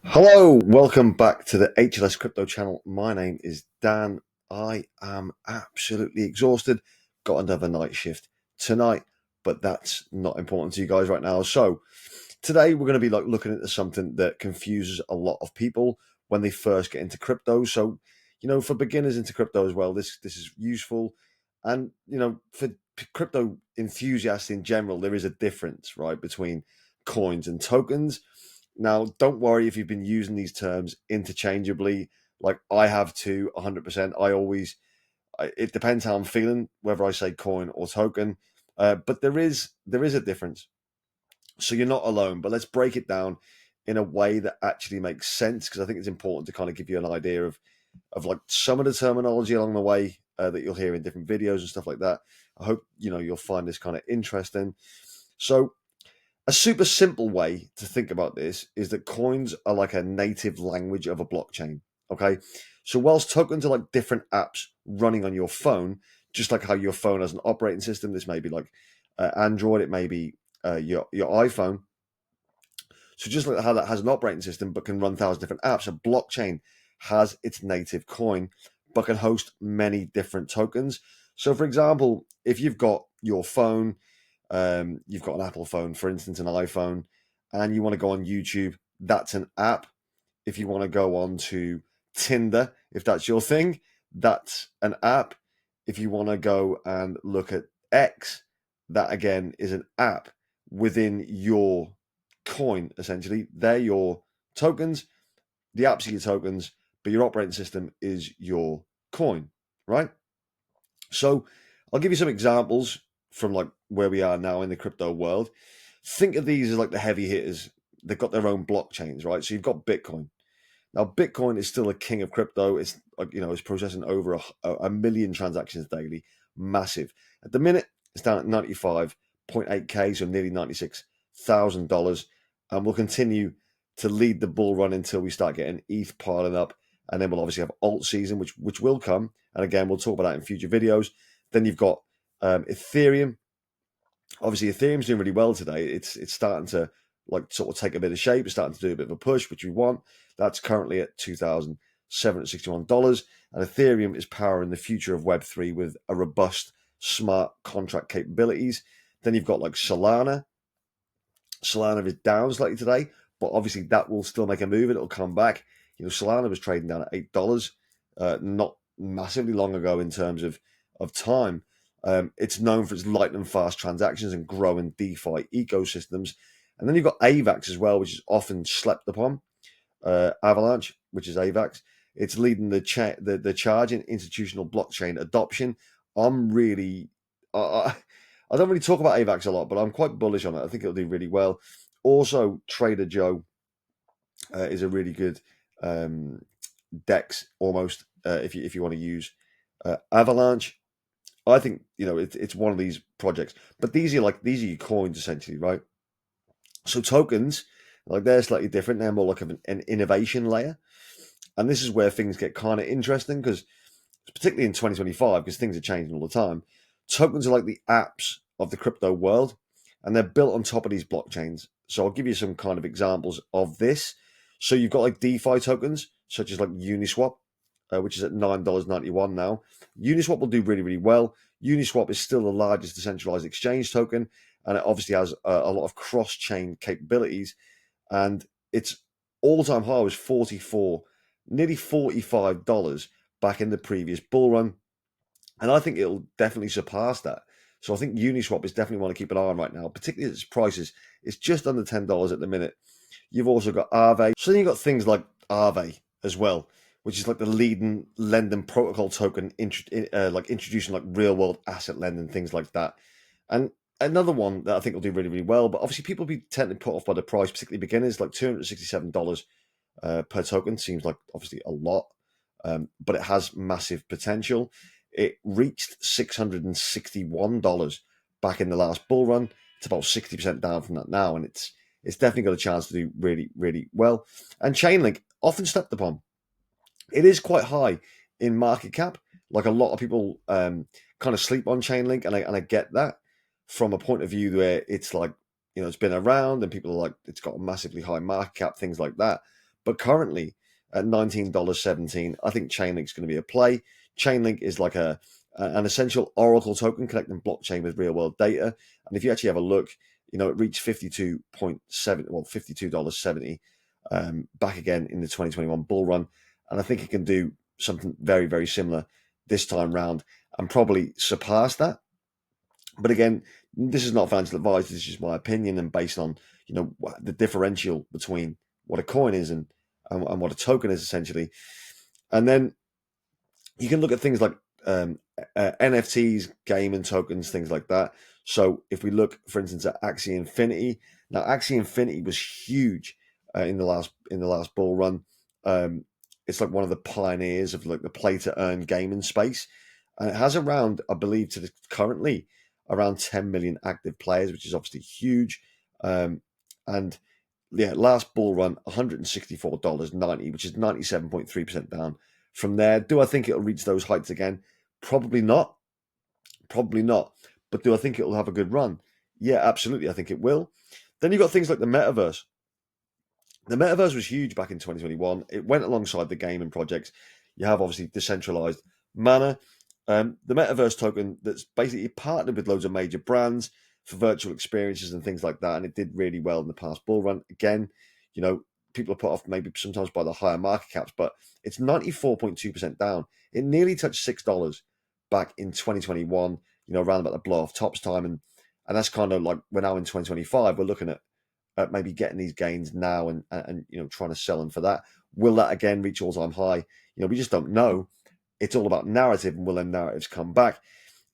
Hello, welcome back to the HLS Crypto channel. My name is Dan. I am absolutely exhausted. Got another night shift tonight, but that's not important to you guys right now. So today we're going to be looking into something that confuses a lot of people when they first get into crypto. So, for beginners into crypto as well, this is useful. And, for crypto enthusiasts in general, there is a difference, right, between coins and tokens. Now, don't worry if you've been using these terms interchangeably, like I have too, 100%. It depends how I'm feeling, whether I say coin or token, but there is a difference. So you're not alone, but let's break it down in a way that actually makes sense, because I think it's important to kind of give you an idea of like some of the terminology along the way that you'll hear in different videos and stuff like that. I hope you'll find this kind of interesting. So a super simple way to think about this is that coins are like a native language of a blockchain. Okay. So, whilst tokens are like different apps running on your phone, just like how your phone has an operating system, this may be like Android, it may be your iPhone. So, just like how that has an operating system but can run 1,000 different apps, a blockchain has its native coin but can host many different tokens. So, for example, if you've got your phone, you've got an Apple phone, for instance, an iPhone, and you want to go on YouTube, that's an app. If you want to go on to Tinder, if that's your thing, that's an app. If you want to go and look at X, that again is an app within your coin, essentially. They're your tokens, the apps are your tokens, but your operating system is your coin, right? So I'll give you some examples from like where we are now in the crypto world. Think of these as like the heavy hitters. They've got their own blockchains, right? So you've got Bitcoin. Now, Bitcoin is still a king of crypto. It's it's processing over a million transactions daily, massive. At the minute, it's down at 95.8k, so nearly $96,000, and we'll continue to lead the bull run until we start getting ETH piling up, and then we'll obviously have alt season, which will come, and again we'll talk about that in future videos. Then you've got Ethereum. Obviously, Ethereum's doing really well today. It's starting to like sort of take a bit of shape. It's starting to do a bit of a push, which we want. That's currently at $2,761, and Ethereum is powering the future of Web3 with a robust smart contract capabilities. Then you've got like Solana. Solana is down slightly today, but obviously that will still make a move. It'll come back. Solana was trading down at $8, not massively long ago in terms of time. It's known for its lightning fast transactions and growing DeFi ecosystems. And then you've got AVAX as well, which is often slept upon. Avalanche, which is AVAX, it's leading the charge in institutional blockchain adoption. I'm really, I don't really talk about AVAX a lot, but I'm quite bullish on it. I think it'll do really well. Also, Trader Joe is a really good DEX almost if you want to use Avalanche. I think it's one of these projects, but these are your coins essentially, right? So tokens, like they're slightly different. They're more like an innovation layer, and this is where things get kind of interesting because, particularly in 2025, because things are changing all the time. Tokens are like the apps of the crypto world, and they're built on top of these blockchains. So I'll give you some kind of examples of this. So you've got like DeFi tokens, such as like Uniswap, which is at $9.91 now. Uniswap will do really, really well. Uniswap is still the largest decentralized exchange token, and it obviously has a lot of cross-chain capabilities. And its all-time high was 44, nearly $45 back in the previous bull run, and I think it'll definitely surpass that. So I think Uniswap is definitely one to keep an eye on right now, particularly its prices. It's just under $10 at the minute. You've also got Aave. So then you've got things like Aave as well, which is like the leading lending protocol token, like introducing like real world asset lending, things like that. And another one that I think will do really, really well, but obviously people be tended to put off by the price, particularly beginners, like $267 per token seems like obviously a lot, but it has massive potential. It reached $661 back in the last bull run. It's about 60% down from that now, and it's definitely got a chance to do really, really well. And Chainlink, often slept upon. It is quite high in market cap. Like a lot of people kind of sleep on Chainlink, and I get that from a point of view where it's like, it's been around and people are like, it's got a massively high market cap, things like that. But currently at $19.17, I think Chainlink's going to be a play. Chainlink is like an essential Oracle token connecting blockchain with real world data. And if you actually have a look, it reached 52.70 back again in the 2021 bull run. And I think it can do something very, very similar this time round and probably surpass that. But again, this is not financial advice. This is just my opinion and based on, the differential between what a coin is and what a token is essentially. And then you can look at things like NFTs, gaming tokens, things like that. So if we look, for instance, at Axie Infinity, now Axie Infinity was huge in the last bull run. It's like one of the pioneers of like the play to earn gaming space, and it has around, I believe, currently around 10 million active players, which is obviously huge. And yeah, last bull run $164.90, which is 97.3% down. From there, do I think it'll reach those heights again? Probably not. Probably not. But do I think it'll have a good run? Yeah, absolutely. I think it will. Then you've got things like the metaverse. The metaverse was huge back in 2021. It went alongside the gaming projects. You have obviously decentralized Mana. The metaverse token that's basically partnered with loads of major brands for virtual experiences and things like that. And it did really well in the past bull run. Again, people are put off maybe sometimes by the higher market caps, but it's 94.2% down. It nearly touched $6 back in 2021, around about the blow off tops time. And that's kind of like we're now in 2025, we're looking at maybe getting these gains now and trying to sell them for that. Will that again reach all-time high? We just don't know. It's all about narrative, and will them narratives come back?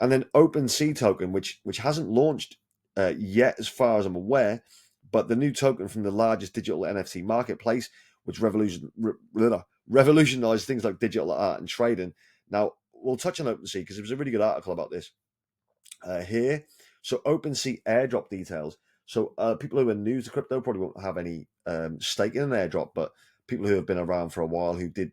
And then OpenSea token, which hasn't launched yet, as far as I'm aware, but the new token from the largest digital NFT marketplace, which revolutionized things like digital art and trading. Now, we'll touch on OpenSea because there was a really good article about this here. So OpenSea airdrop details. So people who are new to crypto probably won't have any stake in an airdrop, but people who have been around for a while who did,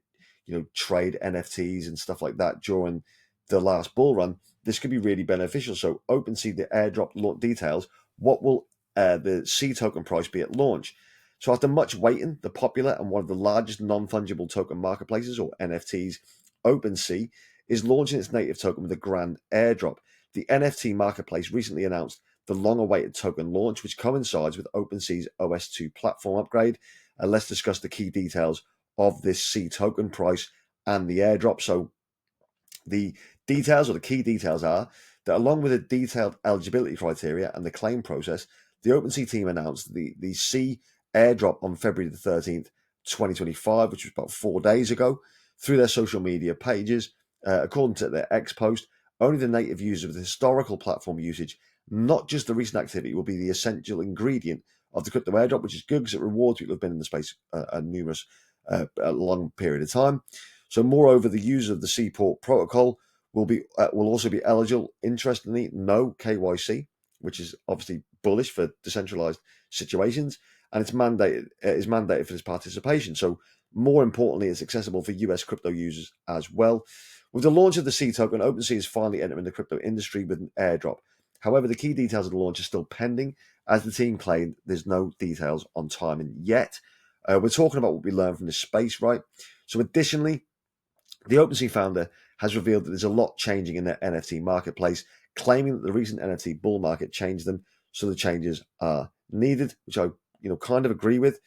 trade NFTs and stuff like that during the last bull run, this could be really beneficial. So OpenSea, the airdrop details, what will the C token price be at launch? So after much waiting, the popular and one of the largest non-fungible token marketplaces, or NFTs, OpenSea, is launching its native token with a grand airdrop. The NFT marketplace recently announced the long-awaited token launch, which coincides with OpenSea's OS2 platform upgrade. And let's discuss the key details of this C token price and the airdrop. So the details, or the key details, are that along with the detailed eligibility criteria and the claim process, the OpenSea team announced the C airdrop on February the 13th, 2025, which was about 4 days ago, through their social media pages. According to their X post, only the native users with historical platform usage, not just the recent activity, will be the essential ingredient of the crypto airdrop, which is good because it rewards people who have been in the space a long period of time. So, moreover, the user of the Seaport protocol will also be eligible. Interestingly, no KYC, which is obviously bullish for decentralized situations, and it's mandated for this participation. So, more importantly, it's accessible for US crypto users as well. With the launch of the C token, OpenSea is finally entering the crypto industry with an airdrop. However, the key details of the launch are still pending, as the team claimed there's no details on timing yet. We're talking about what we learned from this space, right? So additionally, the OpenSea founder has revealed that there's a lot changing in their NFT marketplace, claiming that the recent NFT bull market changed them, so the changes are needed, which I kind of agree with.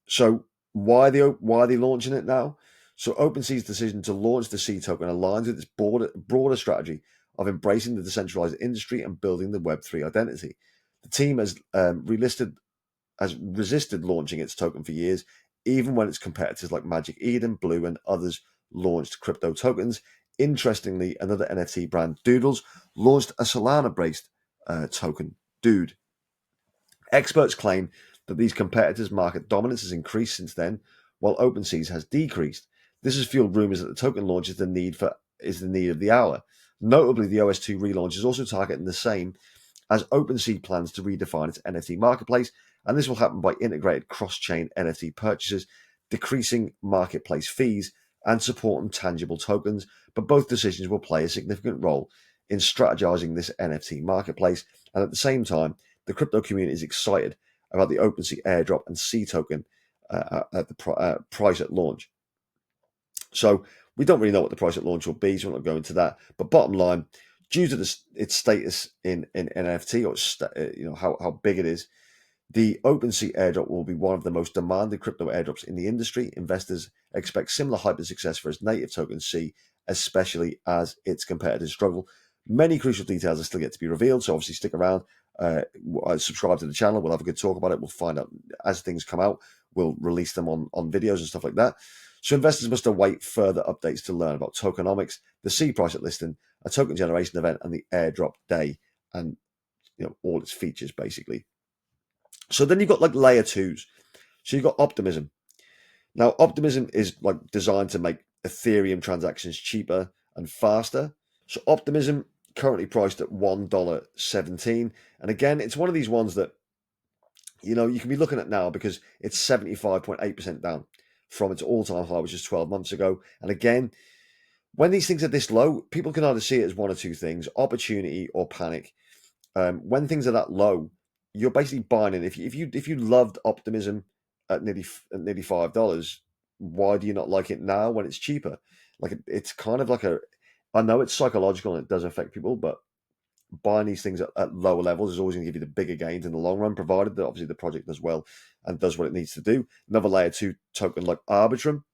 So why are they launching it now? So OpenSea's decision to launch the C token aligns with its broader strategy of embracing the decentralized industry and building the Web3 identity. The team has resisted launching its token for years, even when its competitors like Magic Eden, Blue, and others launched crypto tokens. Interestingly, another NFT brand, Doodles, launched a Solana-based token, Dude. Experts claim that these competitors' market dominance has increased since then, while OpenSea's has decreased. This has fueled rumors that the token launch is the need of the hour. Notably, the OS2 relaunch is also targeting the same, as OpenSea plans to redefine its NFT marketplace, and this will happen by integrated cross-chain NFT purchases, decreasing marketplace fees, and supporting tangible tokens. But both decisions will play a significant role in strategizing this NFT marketplace, and at the same time, the crypto community is excited about the OpenSea airdrop and C token at the price at launch. So we don't really know what the price at launch will be, so we're not going into that. But bottom line, due to its status in NFT, or how big it is, the OpenSea airdrop will be one of the most demanded crypto airdrops in the industry. Investors expect similar hype and success for its native token C, especially as its competitors struggle. Many crucial details are still yet to be revealed, so obviously stick around. Subscribe to the channel. We'll have a good talk about it. We'll find out as things come out. We'll release them on videos and stuff like that. So investors must await further updates to learn about tokenomics, the C price at listing, a token generation event, and the airdrop day, and all its features basically. So then you've got like layer twos. So you've got Optimism. Now, Optimism is like designed to make Ethereum transactions cheaper and faster. So Optimism currently priced at $1.17. And again, it's one of these ones that, you can be looking at now because it's 75.8% down from its all-time high, which is 12 months ago. And again, when these things are this low, people can either see it as one or two things, opportunity or panic. When things are that low, you're basically buying it. If you loved Optimism at nearly $5, why do you not like it now when it's cheaper? Like it's kind of like I know it's psychological and it does affect people, but buying these things at lower levels is always going to give you the bigger gains in the long run, provided that obviously the project does well and does what it needs to do. Another layer two token like Arbitrum,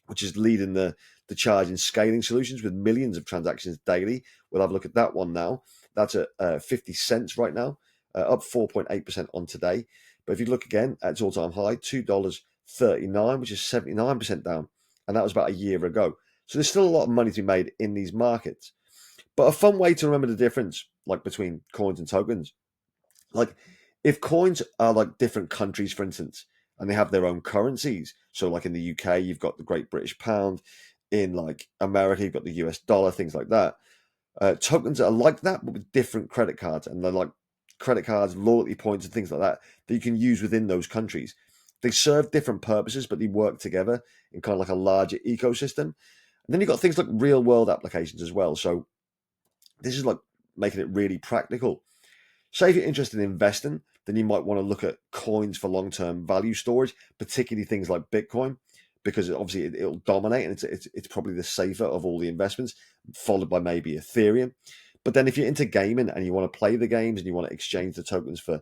which is leading the charge in scaling solutions with millions of transactions daily. We'll have a look at that one now. That's at 50 cents right now, up 4.8% on today. But if you look again at its all-time high, $2.39, which is 79% down. And that was about a year ago. So there's still a lot of money to be made in these markets. But a fun way to remember the difference, like between coins and tokens, like if coins are like different countries, for instance, and they have their own currencies. So like in the UK, you've got the Great British Pound. In like America, you've got the US dollar, things like that. Tokens are like that, but with different credit cards. And they're like credit cards, loyalty points, and things like that that you can use within those countries. They serve different purposes, but they work together in kind of like a larger ecosystem. And then you've got things like real world applications as well. So this is like making it really practical. Say if you're interested in investing, then you might want to look at coins for long-term value storage, particularly things like Bitcoin, because obviously it'll dominate and it's probably the safer of all the investments, followed by maybe Ethereum. But then if you're into gaming and you want to play the games and you want to exchange the tokens for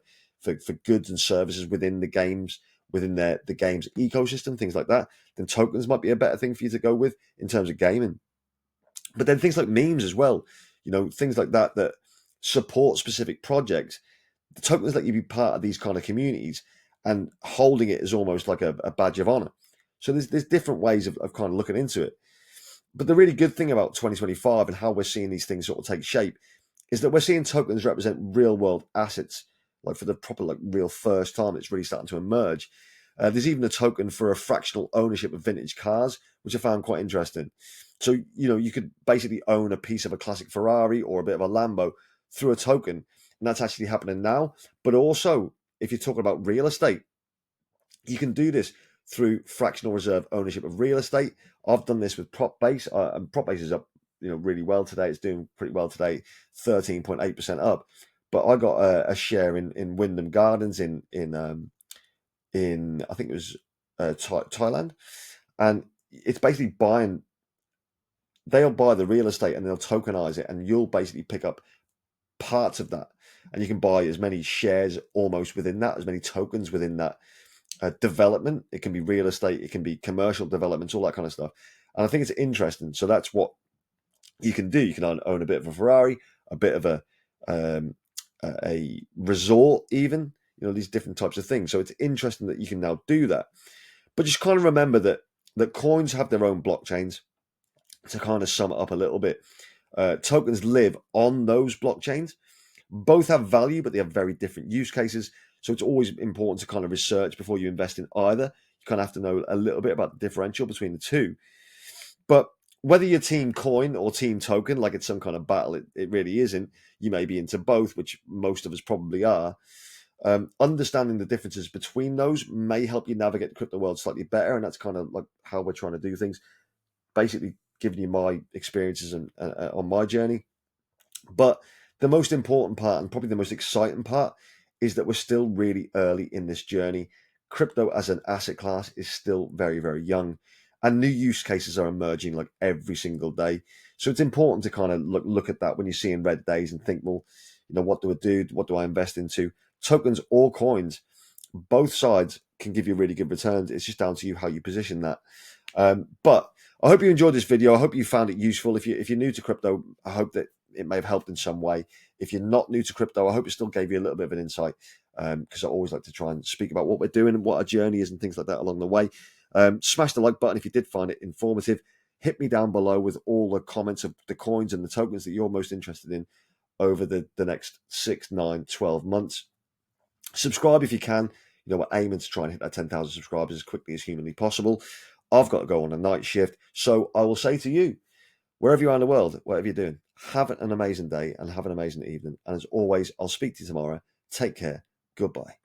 goods and services within the games, within the game's ecosystem, things like that, then tokens might be a better thing for you to go with in terms of gaming. But then things like memes as well, things like that support specific projects. The tokens let you be part of these kind of communities, and holding it is almost like a badge of honor. So there's different ways of kind of looking into it. But the really good thing about 2025 and how we're seeing these things sort of take shape is that we're seeing tokens represent real world assets, like for the proper, like real first time it's really starting to emerge. There's even a token for a fractional ownership of vintage cars, which I found quite interesting. So, you could basically own a piece of a classic Ferrari or a bit of a Lambo through a token. And that's actually happening now. But also, if you're talking about real estate, you can do this through fractional reserve ownership of real estate. I've done this with Propbase, and Propbase is up, really well today. It's doing pretty well today, 13.8% up. But I got a share in Wyndham Gardens in I think it was Thailand, and it's basically buying. They'll buy the real estate and they'll tokenize it, and you'll basically pick up parts of that, and you can buy as many shares almost within that, as many tokens within that development. It can be real estate, it can be commercial developments, all that kind of stuff. And I think it's interesting. So that's what you can do. You can own a bit of a Ferrari, a bit of a resort, even, these different types of things. So it's interesting that you can now do that. But just kind of remember that coins have their own blockchains. To kind of sum it up a little bit, tokens live on those blockchains. Both have value, but they have very different use cases. So it's always important to kind of research before you invest in either. You kind of have to know a little bit about the differential between the two. But whether you're team coin or team token, like it's some kind of battle, it really isn't. You may be into both, which most of us probably are. Understanding the differences between those may help you navigate the crypto world slightly better. And that's kind of like how we're trying to do things. Basically, giving you my experiences and on my journey. But the most important part, and probably the most exciting part, is that we're still really early in this journey. crypto as an asset class is still very, very young, and new use cases are emerging like every single day. So it's important to kind of look at that when you're seeing red days and think, well, what do I do? What do I invest into? Tokens or coins, both sides can give you really good returns. It's just down to you how you position that. But I hope you enjoyed this video. I hope you found it useful. If you're new to crypto, I hope that it may have helped in some way. If you're not new to crypto, I hope it still gave you a little bit of an insight, because I always like to try and speak about what we're doing and what our journey is and things like that along the way. Smash the like button if you did find it informative. Hit me down below with all the comments of the coins and the tokens that you're most interested in over the next 6, 9, 12 months. Subscribe if you can. We're aiming to try and hit that 10,000 subscribers as quickly as humanly possible. I've got to go on a night shift. So I will say to you, wherever you are in the world, whatever you're doing, have an amazing day and have an amazing evening. And as always, I'll speak to you tomorrow. Take care. Goodbye.